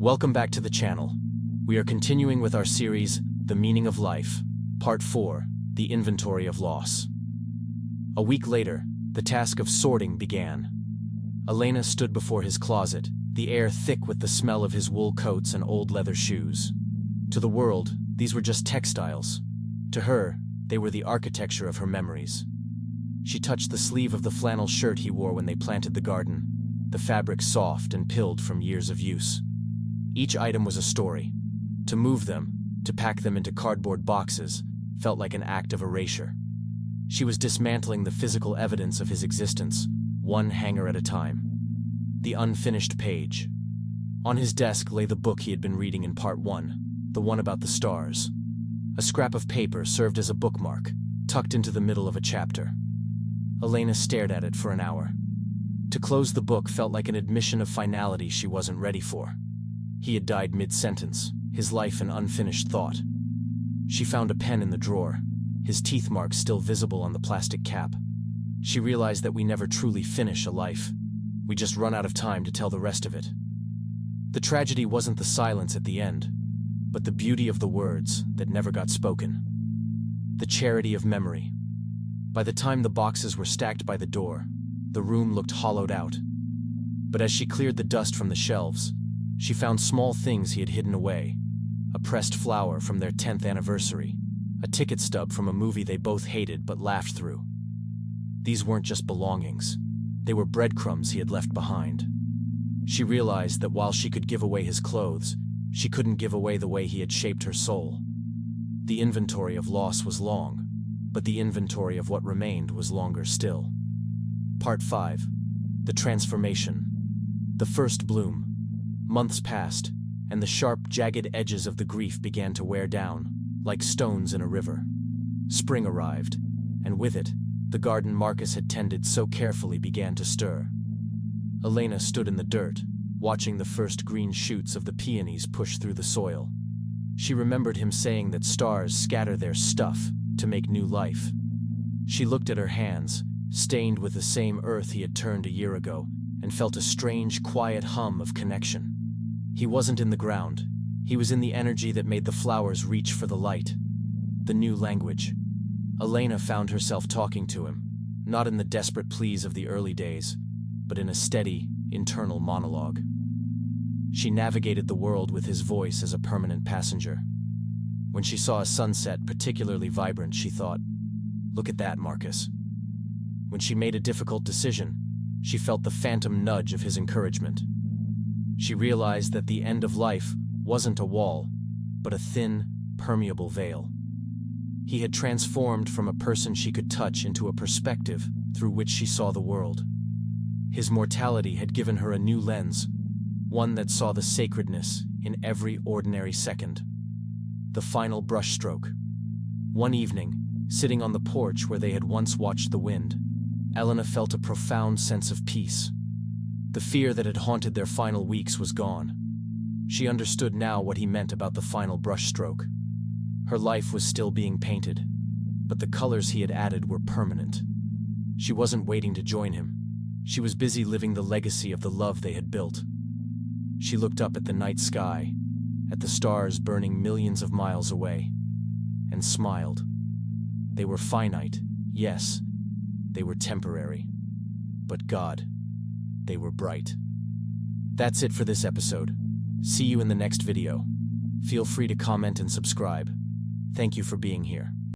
Welcome back to the channel. We are continuing with our series, The Meaning of Life, Part 4, The Inventory of Loss. A week later, the task of sorting began. Elena stood before his closet, the air thick with the smell of his wool coats and old leather shoes. To the world, these were just textiles. To her, they were the architecture of her memories. She touched the sleeve of the flannel shirt he wore when they planted the garden, the fabric soft and pilled from years of use. Each item was a story. To move them, to pack them into cardboard boxes, felt like an act of erasure. She was dismantling the physical evidence of his existence, one hanger at a time. The unfinished page. On his desk lay the book he had been reading in Part 1, the one about the stars. A scrap of paper served as a bookmark, tucked into the middle of a chapter. Elena stared at it for an hour. To close the book felt like an admission of finality she wasn't ready for. He had died mid-sentence, his life an unfinished thought. She found a pen in the drawer, his teeth marks still visible on the plastic cap. She realized that we never truly finish a life. We just run out of time to tell the rest of it. The tragedy wasn't the silence at the end, but the beauty of the words that never got spoken. The charity of memory. By the time the boxes were stacked by the door, the room looked hollowed out. But as she cleared the dust from the shelves, she found small things he had hidden away. A pressed flower from their 10th anniversary, a ticket stub from a movie they both hated but laughed through. These weren't just belongings. They were breadcrumbs he had left behind. She realized that while she could give away his clothes, she couldn't give away the way he had shaped her soul. The inventory of loss was long, but the inventory of what remained was longer still. Part 5. The Transformation. The first bloom. Months passed, and the sharp, jagged edges of the grief began to wear down, like stones in a river. Spring arrived, and with it, the garden Marcus had tended so carefully began to stir. Elena stood in the dirt, watching the first green shoots of the peonies push through the soil. She remembered him saying that stars scatter their stuff to make new life. She looked at her hands, stained with the same earth he had turned a year ago, and felt a strange, quiet hum of connection. He wasn't in the ground. He was in the energy that made the flowers reach for the light. The new language. Elena found herself talking to him, not in the desperate pleas of the early days, but in a steady, internal monologue. She navigated the world with his voice as a permanent passenger. When she saw a sunset particularly vibrant, she thought, "Look at that, Marcus." When she made a difficult decision, she felt the phantom nudge of his encouragement. She realized that the end of life wasn't a wall, but a thin, permeable veil. He had transformed from a person she could touch into a perspective through which she saw the world. His mortality had given her a new lens, one that saw the sacredness in every ordinary second. The final brushstroke. One evening, sitting on the porch where they had once watched the wind, Elena felt a profound sense of peace. The fear that had haunted their final weeks was gone. She understood now what he meant about the final brushstroke. Her life was still being painted, but the colors he had added were permanent. She wasn't waiting to join him. She was busy living the legacy of the love they had built. She looked up at the night sky, at the stars burning millions of miles away, and smiled. They were finite, yes. They were temporary. But God, they were bright. That's it for this episode. See you in the next video. Feel free to comment and subscribe. Thank you for being here.